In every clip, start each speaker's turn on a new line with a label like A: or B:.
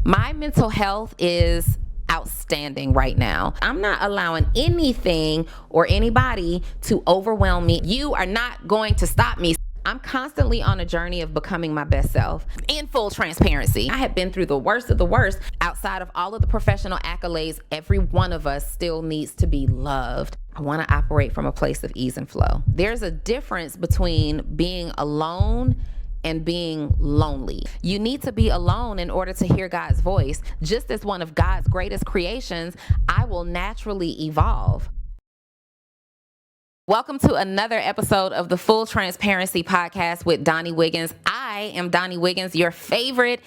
A: My mental health is outstanding right now. I'm not allowing anything or anybody to overwhelm me. You are not going to stop me. I'm constantly on a journey of becoming my best self. In full transparency, I have been through the worst of the worst. Outside of all of the professional accolades, every one of us still needs to be loved. I want to operate from a place of ease and flow. There's a difference between being alone and being lonely. You need to be alone in order to hear God's voice. Just as one of God's greatest creations, I will naturally evolve. Welcome to another episode of the Full Transparency Podcast with Donnie Wiggins. I am Donnie Wiggins, your favorite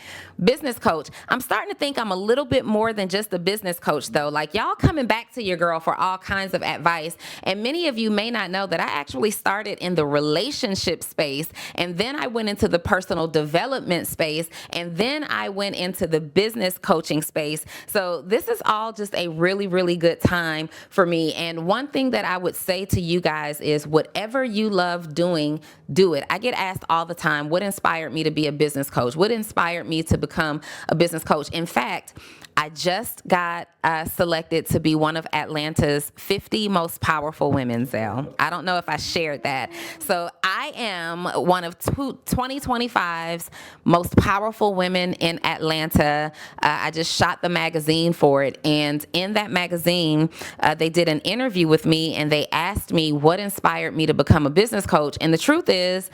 A: business coach. I'm starting to think I'm a little bit more than just a business coach, though. Like, y'all coming back to your girl for all kinds of advice. And many of you may not know that I actually started in the relationship space, and then I went into the personal development space, and then I went into the business coaching space. So this is all just a really, really good time for me. And one thing that I would say to you guys is whatever you love doing, do it. I get asked all the time, what inspired me to be a business coach? What inspired me to become a business coach? In fact, I just got selected to be one of Atlanta's 50 most powerful women, Zell. I don't know if I shared that. So I am one of 2025's most powerful women in Atlanta. I just shot the magazine for it. And in that magazine, they did an interview with me and they asked me what inspired me to become a business coach. And the truth is,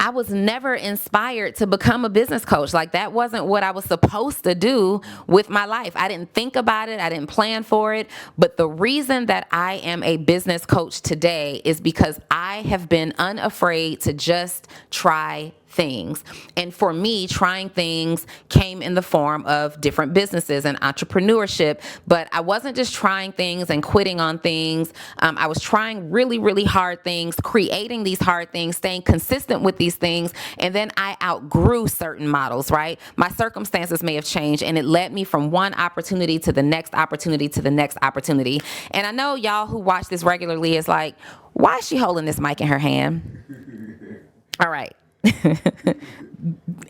A: I was never inspired to become a business coach. Like, that wasn't what I was supposed to do with my life. I didn't think about it. I didn't plan for it. But the reason that I am a business coach today is because I have been unafraid to just try things. And for me, trying things came in the form of different businesses and entrepreneurship. But I wasn't just trying things and quitting on things. I was trying really, really hard things, creating these hard things, staying consistent with these things. And then I outgrew certain models, right? My circumstances may have changed, and it led me from one opportunity to the next opportunity to the next opportunity. And I know y'all who watch this regularly is like, why is she holding this mic in her hand? All right.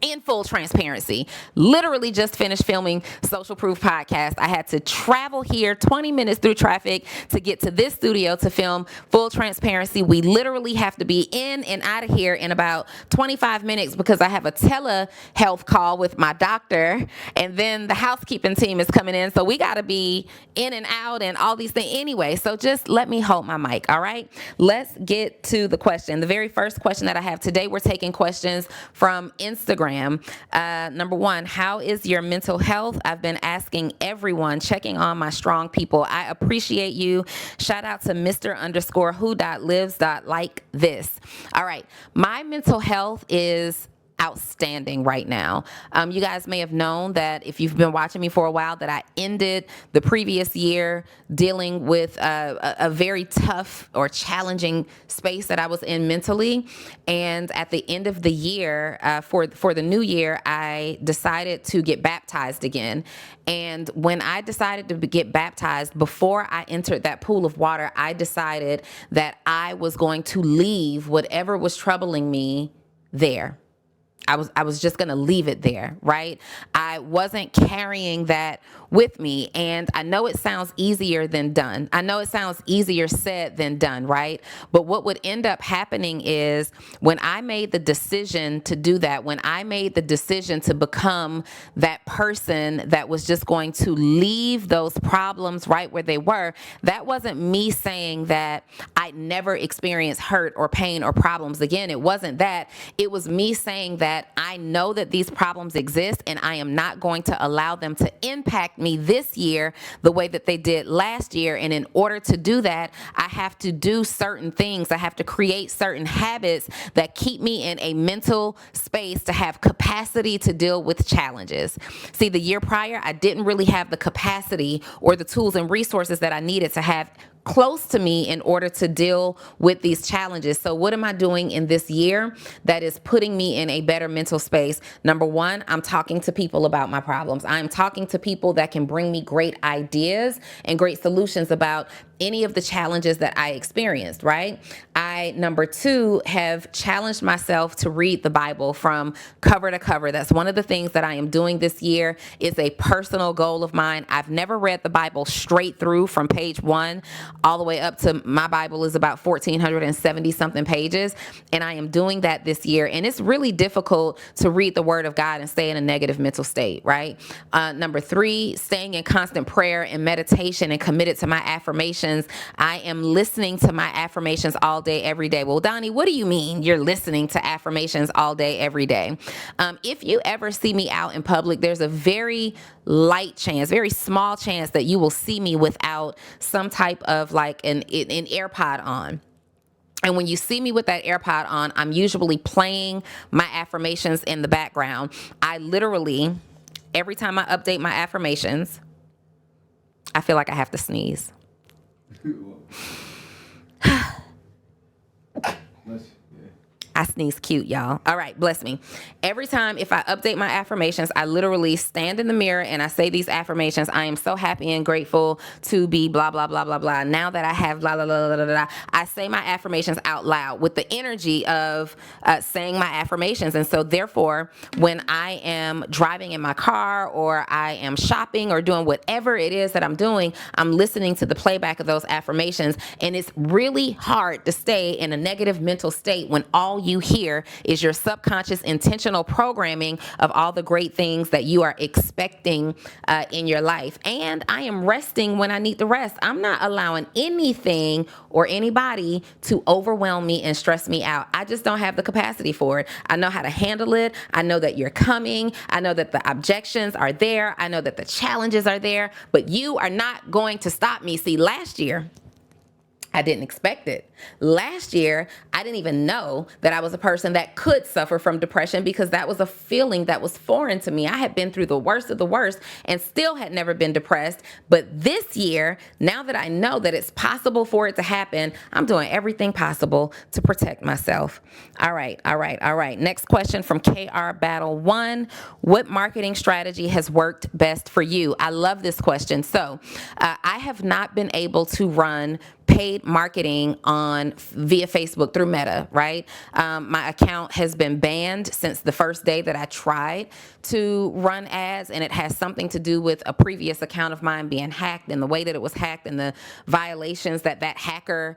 A: In full transparency, literally just finished filming Social Proof Podcast. I had to travel here 20 minutes through traffic to get to this studio to film Full Transparency. We literally have to be in and out of here in about 25 minutes because I have a telehealth call with my doctor, and then the housekeeping team is coming in. So we got to be in and out and all these things anyway. So just let me hold my mic. All right. Let's get to the question. The very first question that I have today, we're taking questions from Instagram. Number one, how is your mental health? I've been asking everyone, checking on my strong people. I appreciate you. Shout out to Mr._who.lives.like this. All right. My mental health is outstanding right now. You guys may have known that if you've been watching me for a while that I ended the previous year dealing with a very tough or challenging space that I was in mentally. And at the end of the year, for the new year, I decided to get baptized again. And when I decided to get baptized, before I entered that pool of water, I decided that I was going to leave whatever was troubling me there. I was just going to leave it there, right? I wasn't carrying that with me. And I know it sounds easier than done. I know it sounds easier said than done, right? But what would end up happening is when I made the decision to do that, when I made the decision to become that person that was just going to leave those problems right where they were, that wasn't me saying that I'd never experience hurt or pain or problems again. It wasn't that. It was me saying that I know that these problems exist and I am not going to allow them to impact me this year the way that they did last year. And in order to do that, I have to do certain things. I have to create certain habits that keep me in a mental space to have capacity to deal with challenges. See, the year prior, I didn't really have the capacity or the tools and resources that I needed to have close to me in order to deal with these challenges. So what am I doing in this year that is putting me in a better mental space? Number one, I'm talking to people about my problems. I'm talking to people that can bring me great ideas and great solutions about any of the challenges that I experienced, right? I, number two, have challenged myself to read the Bible from cover to cover. That's one of the things that I am doing this year. Is a personal goal of mine. I've never read the Bible straight through from page one all the way up to my Bible is about 1,470 something pages. And I am doing that this year. And it's really difficult to read the Word of God and stay in a negative mental state, right? Number three, staying in constant prayer and meditation and committed to my affirmations. I am listening to my affirmations all day, every day. Well, Donnie, what do you mean you're listening to affirmations all day, every day? If you ever see me out in public, there's a very light chance, very small chance that you will see me without some type of like an AirPod on. And when you see me with that AirPod on, I'm usually playing my affirmations in the background. I literally, every time I update my affirmations, I feel like I have to sneeze. I sneeze cute, y'all. All right, bless me. Every time if I update my affirmations, I literally stand in the mirror and I say these affirmations. I am so happy and grateful to be blah, blah, blah, blah, blah. Now that I have blah, blah, blah, blah, blah, blah, I say my affirmations out loud with the energy of saying my affirmations. And so therefore, when I am driving in my car or I am shopping or doing whatever it is that I'm doing, I'm listening to the playback of those affirmations. And it's really hard to stay in a negative mental state when all you hear is your subconscious intentional programming of all the great things that you are expecting in your life. And I am resting when I need to rest. I'm not allowing anything or anybody to overwhelm me and stress me out. I just don't have the capacity for it. I know how to handle it. I know that you're coming. I know that the objections are there. I know that the challenges are there, but you are not going to stop me. See, last year, I didn't expect it. Last year, I didn't even know that I was a person that could suffer from depression because that was a feeling that was foreign to me. I had been through the worst of the worst and still had never been depressed. But this year, now that I know that it's possible for it to happen, I'm doing everything possible to protect myself. All right. Next question from KR Battle 1. What marketing strategy has worked best for you? I love this question. So I have not been able to run paid marketing via Facebook through Meta, right? My account has been banned since the first day that I tried to run ads, and it has something to do with a previous account of mine being hacked and the way that it was hacked and the violations that hacker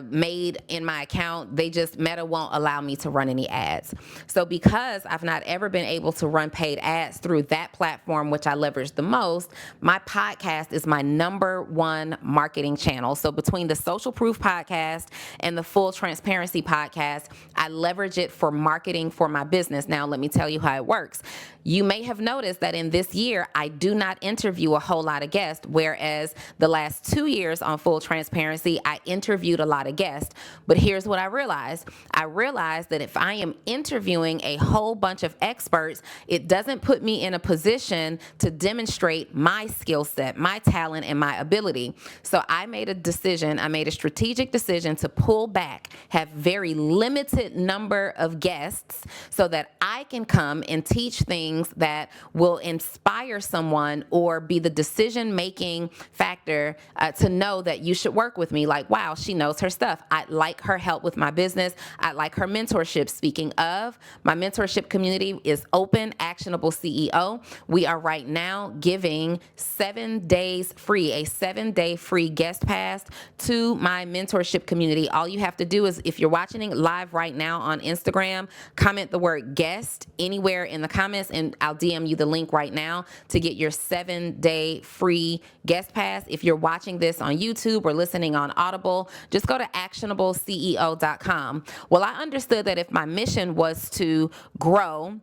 A: made in my account. Meta won't allow me to run any ads. So because I've not ever been able to run paid ads through that platform, which I leverage the most, my podcast is my number one marketing channel. So between the Social Proof podcast and the Full Transparency podcast, I leverage it for marketing for my business. Now, let me tell you how it works. You may have noticed that in this year, I do not interview a whole lot of guests, whereas the last 2 years on Full Transparency, I interviewed a lot of guests. But here's what I realized. I realized that if I am interviewing a whole bunch of experts, it doesn't put me in a position to demonstrate my skill set, my talent, and my ability. So I made a strategic decision to pull back, have very limited number of guests so that I can come and teach things that will inspire someone or be the decision-making factor to know that you should work with me. Like, wow, she knows her stuff. I'd like her help with my business. I'd like her mentorship. Speaking of, my mentorship community is open, Actionable CEO. We are right now giving 7 days free, a 7-day free guest pass to my mentorship community. All you have to do is, if you're watching it live right now on Instagram, comment the word guest anywhere in the comments, and I'll DM you the link right now to get your 7-day free guest pass. If you're watching this on YouTube or listening on Audible, just go to actionableceo.com. Well, I understood that if my mission was to grow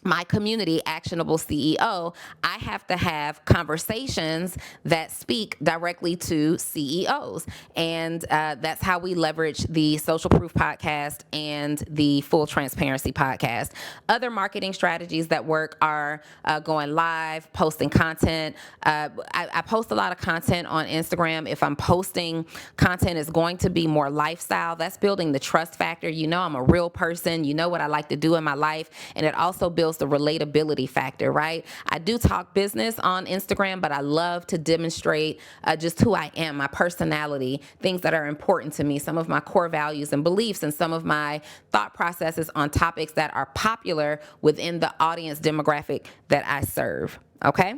A: my community, Actionable CEO, I have to have conversations that speak directly to CEOs. And that's how we leverage the Social Proof podcast and the Full Transparency podcast. Other marketing strategies that work are going live, posting content. I post a lot of content on Instagram. If I'm posting content, it's going to be more lifestyle. That's building the trust factor. You know, I'm a real person. You know what I like to do in my life. And it also builds the relatability factor, right? I do talk business on Instagram, but I love to demonstrate just who I am, my personality, things that are important to me, some of my core values and beliefs, and some of my thought processes on topics that are popular within the audience demographic that I serve, okay?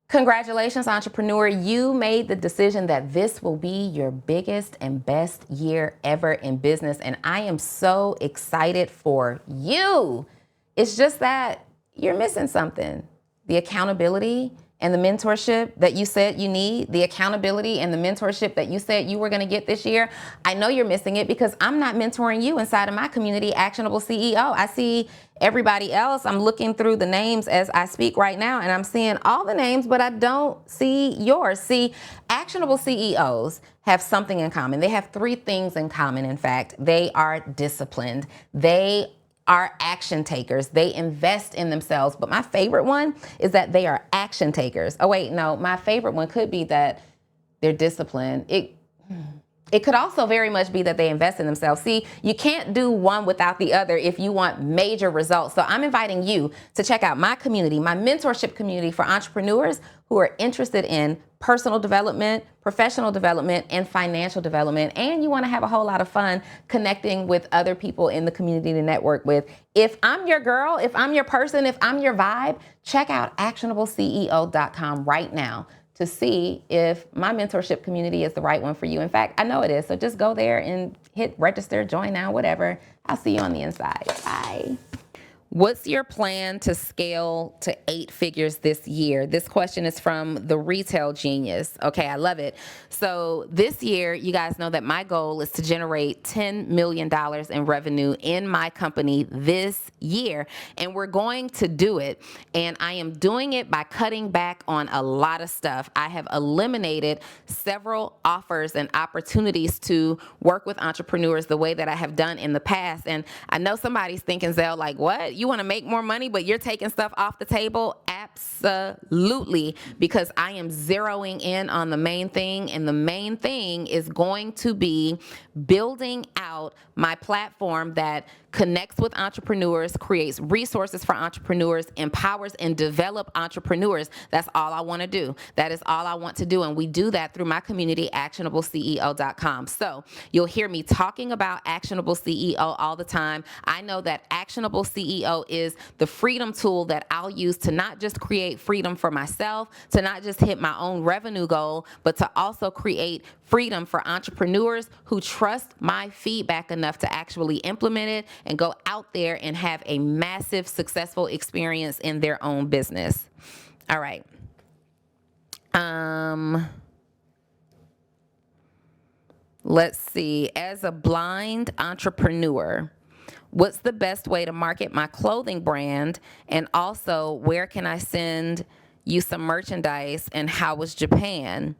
A: Congratulations, entrepreneur. You made the decision that this will be your biggest and best year ever in business, and I am so excited for you. It's just that you're missing something. The accountability and the mentorship that you said you need, the accountability and the mentorship that you said you were going to get this year. I know you're missing it because I'm not mentoring you inside of my community, Actionable CEO. I see everybody else. I'm looking through the names as I speak right now, and I'm seeing all the names, but I don't see yours. See, Actionable CEOs have something in common. They have three things in common, in fact. They are disciplined. They are action takers. They invest in themselves. But my favorite one is that they are action takers. Oh, wait, no, my favorite one could be that they're disciplined. It could also very much be that they invest in themselves. See, you can't do one without the other if you want major results. So I'm inviting you to check out my community, my mentorship community for entrepreneurs who are interested in personal development, professional development, and financial development. And you want to have a whole lot of fun connecting with other people in the community to network with. If I'm your girl, if I'm your person, if I'm your vibe, check out actionableceo.com right now to see if my mentorship community is the right one for you. In fact, I know it is. So just go there and hit register, join now, whatever. I'll see you on the inside. Bye. What's your plan to scale to 8 figures this year? This question is from the Retail Genius. Okay, I love it. So this year, you guys know that my goal is to generate $10 million in revenue in my company this year. And we're going to do it. And I am doing it by cutting back on a lot of stuff. I have eliminated several offers and opportunities to work with entrepreneurs the way that I have done in the past. And I know somebody's thinking, Zell, like, what? You want to make more money, but you're taking stuff off the table? Absolutely, because I am zeroing in on the main thing, and the main thing is going to be building out my platform that connects with entrepreneurs, creates resources for entrepreneurs, empowers and develop entrepreneurs. That's all I want to do. That is all I want to do. And we do that through my community, actionableceo.com. So you'll hear me talking about Actionable CEO all the time. I know that Actionable CEO is the freedom tool that I'll use to not just create freedom for myself, to not just hit my own revenue goal, but to also create freedom for entrepreneurs who trust my feedback enough to actually implement it and go out there and have a massive successful experience in their own business. All right. Let's see. As a blind entrepreneur, what's the best way to market my clothing brand? And also, where can I send you some merchandise? And how was Japan?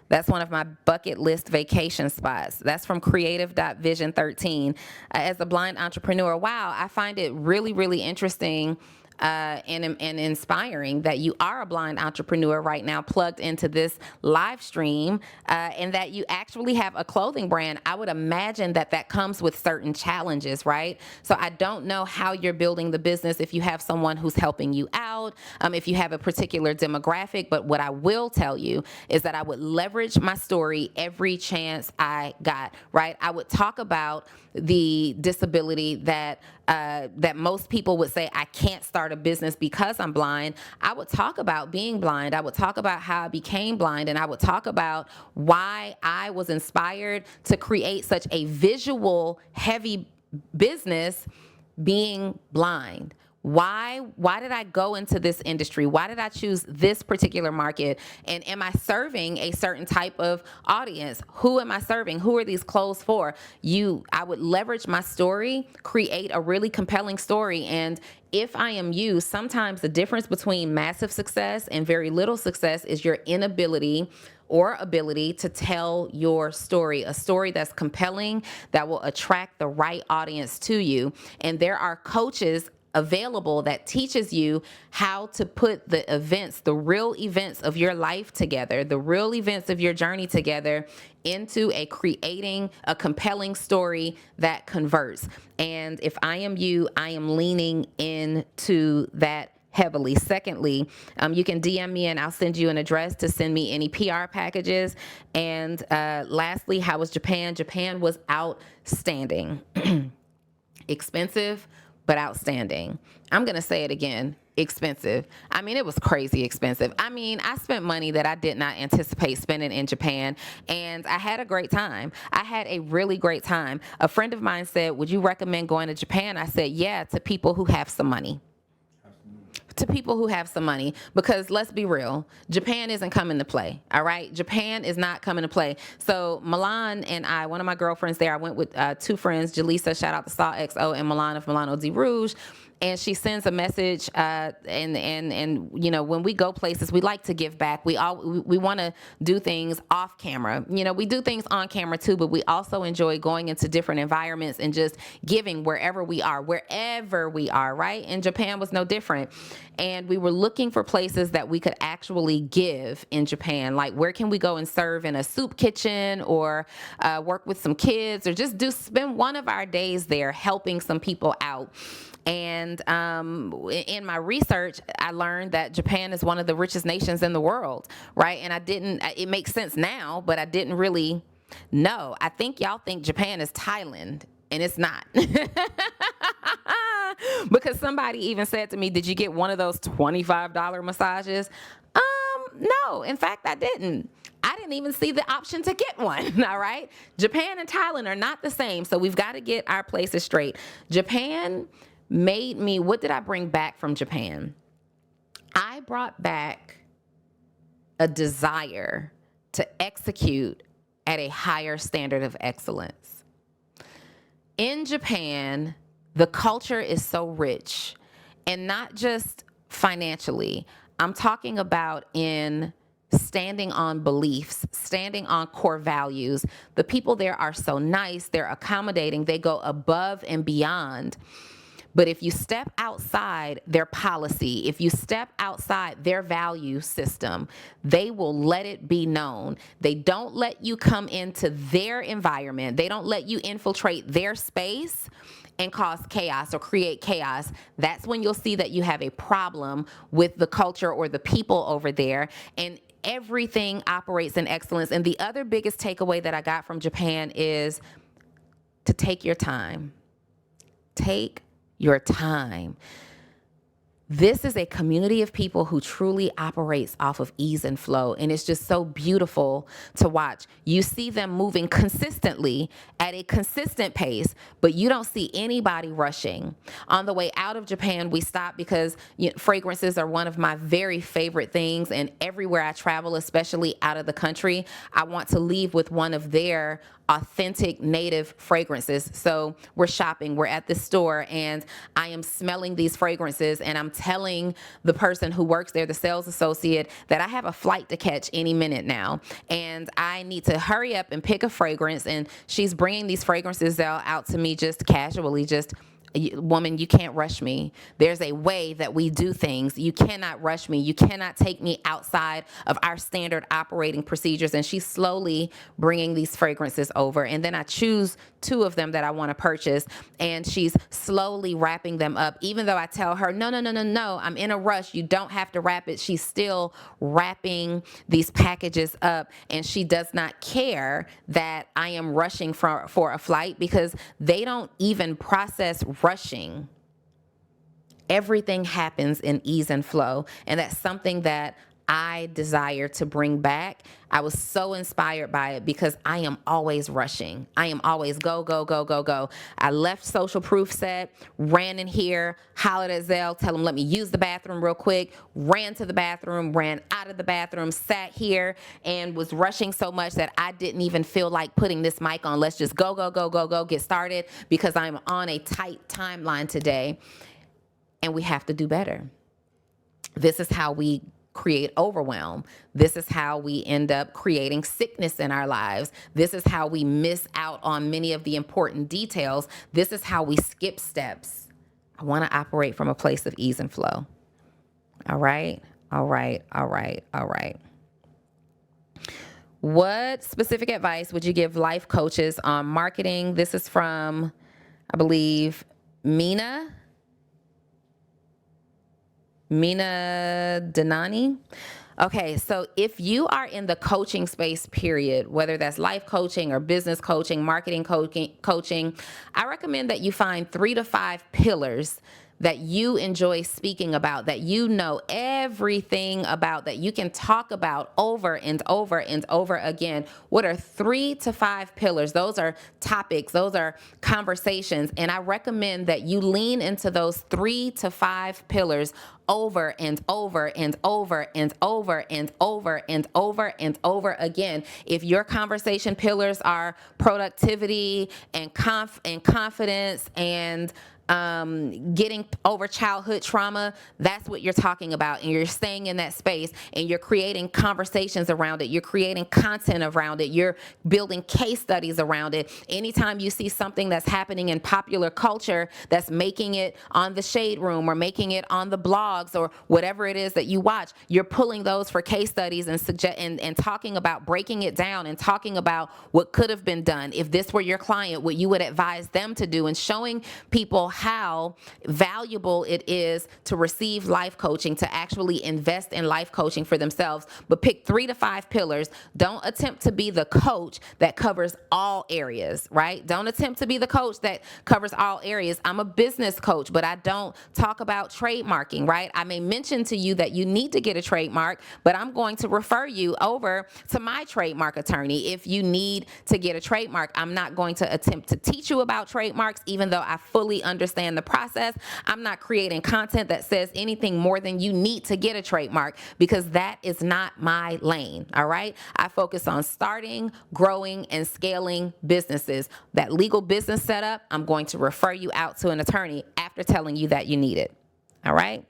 A: That's one of my bucket list vacation spots. That's from creative.vision13. As a blind entrepreneur, wow, I find it really, really interesting and inspiring that you are a blind entrepreneur right now plugged into this live stream and that you actually have a clothing brand. I would imagine that that comes with certain challenges, right? So I don't know how you're building the business if you have someone who's helping you out, if you have a particular demographic, but what I will tell you is that I would leverage my story every chance I got, right? I would talk about the disability that most people would say, I can't start a business because I'm blind. I would talk about being blind. I would talk about how I became blind, and I would talk about why I was inspired to create such a visual heavy business being blind. Why did I go into this industry? Why did I choose this particular market? And am I serving a certain type of audience? Who am I serving? Who are these clothes for? I would leverage my story, create a really compelling story. And if I am you, sometimes the difference between massive success and very little success is your inability or ability to tell your story, a story that's compelling, that will attract the right audience to you. And there are coaches available that teaches you how to put the events, the real events of your life together, the real events of your journey together into creating a compelling story that converts. And if I am you, I am leaning into that heavily. Secondly, you can DM me and I'll send you an address to send me any PR packages. And lastly, how was Japan? Japan was outstanding. Expensive, but outstanding. I'm going to say it again. Expensive. I mean, it was crazy expensive. I mean, I spent money that I did not anticipate spending in Japan, and I had a great time. I had a really great time. A friend of mine said, "Would you recommend going to Japan?" I said, "Yeah, to people who have some money." To people who have some money, because let's be real, Japan isn't coming to play. All right, Japan is not coming to play. So Milan and I, one of my girlfriends there, I went with two friends, Jaleesa, shout out to Saw XO, and Milan of Milano Di Rouge. And she sends a message, and you know, when we go places, we like to give back. We want to do things off camera. You know, we do things on camera too, but we also enjoy going into different environments and just giving wherever we are, right? And Japan was no different. And we were looking for places that we could actually give in Japan. Like, where can we go and serve in a soup kitchen, or work with some kids, or just spend one of our days there helping some people out. And in my research, I learned that Japan is one of the richest nations in the world, right? And it makes sense now, but I didn't really know. I think y'all think Japan is Thailand, and it's not. Because somebody even said to me, "Did you get one of those $25 massages?" No, in fact, I didn't. I didn't even see the option to get one. All right. Japan and Thailand are not the same. So we've got to get our places straight. Japan made me, what did I bring back from Japan? I brought back a desire to execute at a higher standard of excellence. In Japan, the culture is so rich, and not just financially. I'm talking about in standing on beliefs, standing on core values. The people there are so nice, they're accommodating, they go above and beyond. But if you step outside their policy, if you step outside their value system, they will let it be known. They don't let you come into their environment. They don't let you infiltrate their space and cause chaos or create chaos. That's when you'll see that you have a problem with the culture or the people over there. And everything operates in excellence. And the other biggest takeaway that I got from Japan is to take your time. Take your time. This is a community of people who truly operates off of ease and flow. And it's just so beautiful to watch. You see them moving consistently at a consistent pace, but you don't see anybody rushing. On the way out of Japan, we stopped because fragrances are one of my very favorite things. And everywhere I travel, especially out of the country, I want to leave with one of their authentic native fragrances. So we're shopping, we're at the store, and I am smelling these fragrances, and I'm telling the person who works there, the sales associate, that I have a flight to catch any minute now, and I need to hurry up and pick a fragrance. And she's bringing these fragrances out to me just casually, just, "Woman, you can't rush me. There's a way that we do things. You cannot rush me. You cannot take me outside of our standard operating procedures." And she's slowly bringing these fragrances over. And then I choose two of them that I want to purchase. And she's slowly wrapping them up. Even though I tell her, no, I'm in a rush. You don't have to wrap it. She's still wrapping these packages up. And she does not care that I am rushing for a flight, because they don't even process rushing. Everything happens in ease and flow. And that's something that I desire to bring back. I was so inspired by it because I am always rushing. I am always go, go, go, go, go. I left Social Proof set, ran in here, hollered at Zell, tell him, let me use the bathroom real quick, ran to the bathroom, ran out of the bathroom, sat here, and was rushing so much that I didn't even feel like putting this mic on. Let's just go, go, go, go, go, get started because I'm on a tight timeline today, and we have to do better. This is how we create overwhelm. This is how we end up creating sickness in our lives. This is how we miss out on many of the important details. This is how we skip steps. I want to operate from a place of ease and flow. All right, all right, all right, all right. What specific advice would you give life coaches on marketing? This is from, I believe, Mina Denani. Okay, so if you are in the coaching space, period, whether that's life coaching or business coaching, marketing coaching, I recommend that you find 3 to 5 pillars that you enjoy speaking about, that you know everything about, that you can talk about over and over and over again. What are 3 to 5 pillars? Those are topics, those are conversations. And I recommend that you lean into those 3 to 5 pillars over and over and over and over and over and over and over again. If your conversation pillars are productivity and confidence and getting over childhood trauma, that's what you're talking about. And you're staying in that space and you're creating conversations around it. You're creating content around it. You're building case studies around it. Anytime you see something that's happening in popular culture that's making it on the Shade Room or making it on the blogs or whatever it is that you watch, you're pulling those for case studies and talking about breaking it down and talking about what could have been done. If this were your client, what you would advise them to do, and showing people how valuable it is to receive life coaching, to actually invest in life coaching for themselves. But pick 3 to 5 pillars. Don't attempt to be the coach that covers all areas, right? Don't attempt to be the coach that covers all areas. I'm a business coach, but I don't talk about trademarking, right? I may mention to you that you need to get a trademark, but I'm going to refer you over to my trademark attorney if you need to get a trademark. I'm not going to attempt to teach you about trademarks, even though I fully understand the process. I'm not creating content that says anything more than you need to get a trademark, because that is not my lane. All right. I focus on starting, growing, and scaling businesses. That legal business setup, I'm going to refer you out to an attorney after telling you that you need it. All right.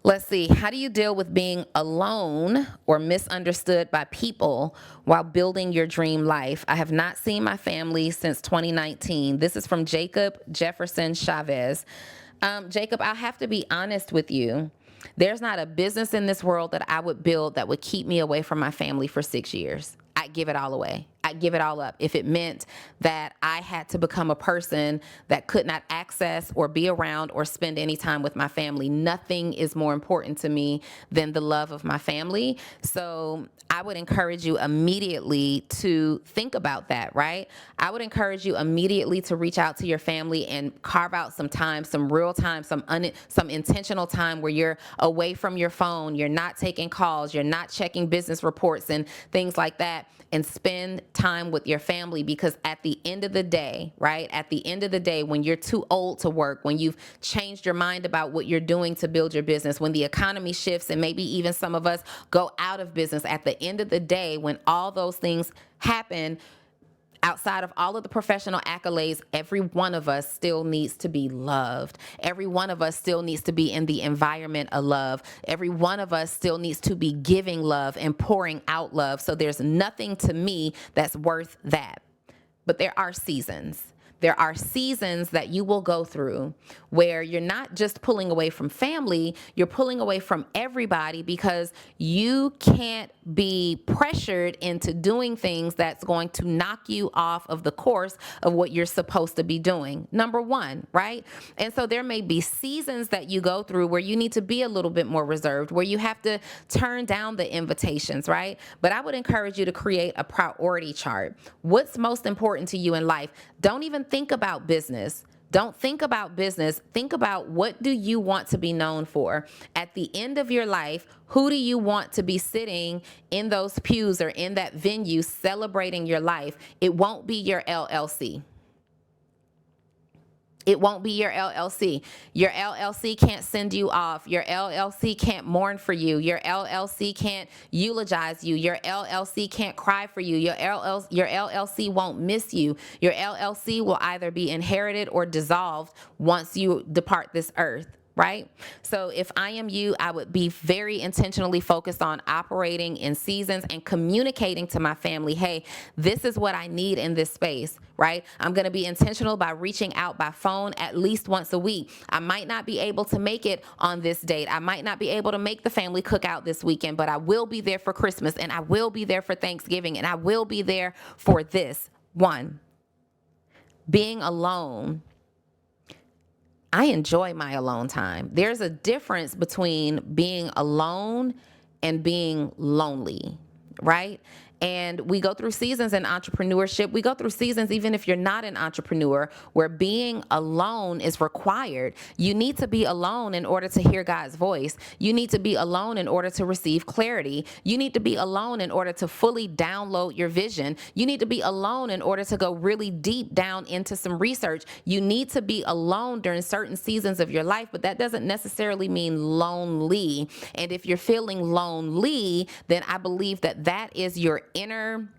A: Let's see. How do you deal with being alone or misunderstood by people while building your dream life? I have not seen my family since 2019. This is from Jacob Jefferson Chavez. Jacob, I'll have to be honest with you. There's not a business in this world that I would build that would keep me away from my family for 6 years. I'd give it all away. I'd give it all up if it meant that I had to become a person that could not access or be around or spend any time with my family. Nothing is more important to me than the love of my family. So I would encourage you immediately to think about that, right? I would encourage you immediately to reach out to your family and carve out some time, some real time, some intentional time where you're away from your phone, you're not taking calls, you're not checking business reports and things like that, and spend time with your family. Because at the end of the day, right, at the end of the day, when you're too old to work, when you've changed your mind about what you're doing to build your business, when the economy shifts and maybe even some of us go out of business, at the end of the day, when all those things happen, outside of all of the professional accolades, every one of us still needs to be loved. Every one of us still needs to be in the environment of love. Every one of us still needs to be giving love and pouring out love. So there's nothing to me that's worth that. But there are seasons. There are seasons that you will go through where you're not just pulling away from family, you're pulling away from everybody, because you can't be pressured into doing things that's going to knock you off of the course of what you're supposed to be doing. Number one, right? And so there may be seasons that you go through where you need to be a little bit more reserved, where you have to turn down the invitations, right? But I would encourage you to create a priority chart. What's most important to you in life? Don't even think about business. Don't think about business. Think about, what do you want to be known for? At the end of your life, who do you want to be sitting in those pews or in that venue celebrating your life? It won't be your LLC. It won't be your LLC. Your LLC can't send you off. Your LLC can't mourn for you. Your LLC can't eulogize you. Your LLC can't cry for you. Your LLC won't miss you. Your LLC will either be inherited or dissolved once you depart this earth. Right? So if I am you, I would be very intentionally focused on operating in seasons and communicating to my family, hey, this is what I need in this space, right? I'm going to be intentional by reaching out by phone at least once a week. I might not be able to make it on this date. I might not be able to make the family cookout this weekend, but I will be there for Christmas, and I will be there for Thanksgiving, and I will be there for this. One, being alone. I enjoy my alone time. There's a difference between being alone and being lonely, right? And we go through seasons in entrepreneurship. We go through seasons, even if you're not an entrepreneur, where being alone is required. You need to be alone in order to hear God's voice. You need to be alone in order to receive clarity. You need to be alone in order to fully download your vision. You need to be alone in order to go really deep down into some research. You need to be alone during certain seasons of your life, but that doesn't necessarily mean lonely. And if you're feeling lonely, then I believe that that is your inner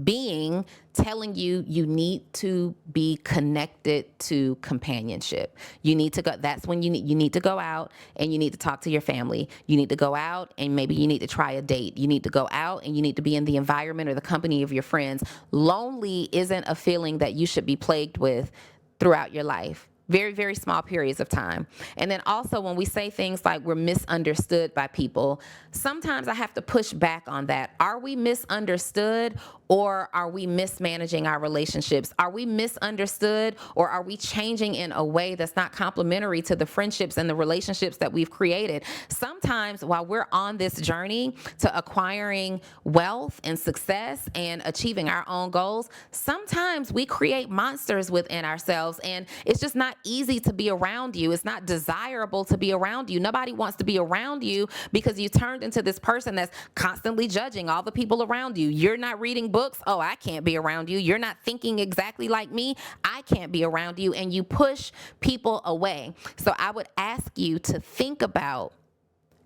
A: being telling you you need to be connected to companionship. You need to go. That's when you need to go out and you need to talk to your family. You need to go out and maybe you need to try a date. You need to go out and you need to be in the environment or the company of your friends. Lonely isn't a feeling that you should be plagued with throughout your life. Very, very small periods of time. And then also when we say things like we're misunderstood by people, sometimes I have to push back on that. Are we misunderstood, or are we mismanaging our relationships? Are we misunderstood, or are we changing in a way that's not complementary to the friendships and the relationships that we've created? Sometimes while we're on this journey to acquiring wealth and success and achieving our own goals, sometimes we create monsters within ourselves, and it's just not easy to be around you. It's not desirable to be around you. Nobody wants to be around you because you turned into this person that's constantly judging all the people around you. You're not reading books. Oh, I can't be around you. You're not thinking exactly like me. I can't be around you. And you push people away. So I would ask you to think about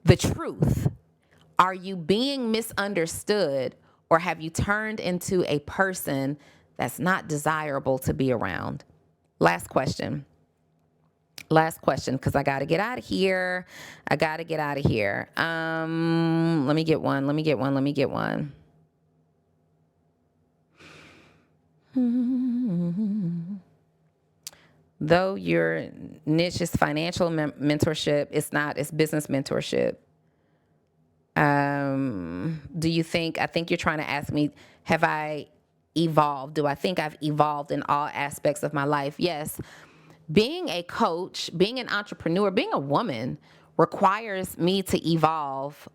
A: the truth. Are you being misunderstood, or have you turned into a person that's not desirable to be around? Last question, because I got to get out of here. Let me get one. Though your niche is financial mentorship, it's business mentorship. Do you think, I think you're trying to ask me, have I evolved? Do I think I've evolved in all aspects of my life? Yes. Being a coach, being an entrepreneur, being a woman requires me to evolve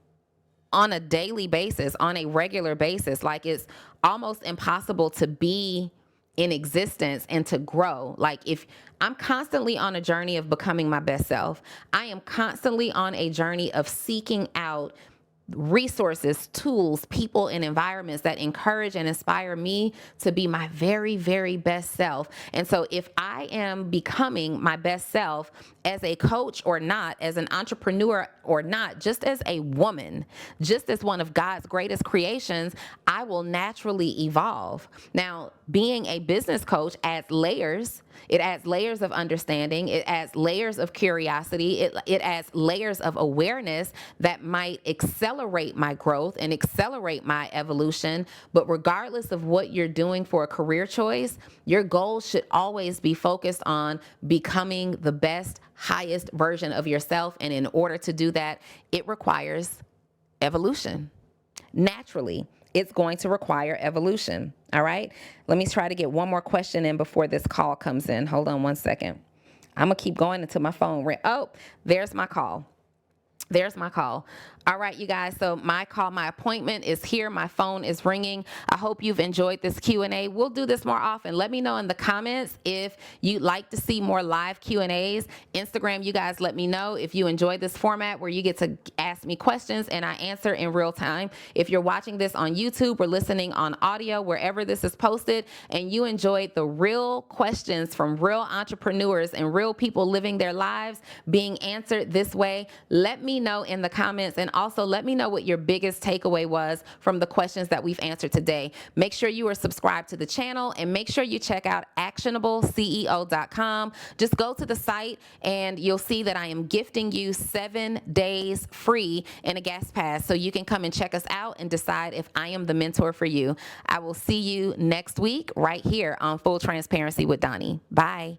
A: on a daily basis, on a regular basis. Like, it's almost impossible to be in existence and to grow. Like, if I'm constantly on a journey of becoming my best self, I am constantly on a journey of seeking out resources, tools, people, and environments that encourage and inspire me to be my very, very best self. And so if I am becoming my best self as a coach or not, as an entrepreneur or not, just as a woman, just as one of God's greatest creations, I will naturally evolve. Now, being a business coach adds layers. It adds layers of understanding. It adds layers of curiosity. It adds layers of awareness that might accelerate my growth and accelerate my evolution. But regardless of what you're doing for a career choice, your goal should always be focused on becoming the best, highest version of yourself. And in order to do that, it requires evolution. Naturally, it's going to require evolution. All right. Let me try to get one more question in before this call comes in. Hold on one second. I'm going to keep going until my phone rings. Oh, there's my call. There's my call. All right, you guys. So my call, my appointment is here. My phone is ringing. I hope you've enjoyed this Q&A. We'll do this more often. Let me know in the comments if you'd like to see more live Q&As. Instagram, you guys let me know if you enjoy this format where you get to ask me questions and I answer in real time. If you're watching this on YouTube or listening on audio, wherever this is posted, and you enjoyed the real questions from real entrepreneurs and real people living their lives being answered this way, let me know in the comments, and also let me know what your biggest takeaway was from the questions that we've answered today. Make sure you are subscribed to the channel, and make sure you check out actionableceo.com. Just go to the site and you'll see that I am gifting you 7 days free in a guest pass, so you can come and check us out and decide if I am the mentor for you. I will see you next week right here on Full Transparency with Donnie. Bye.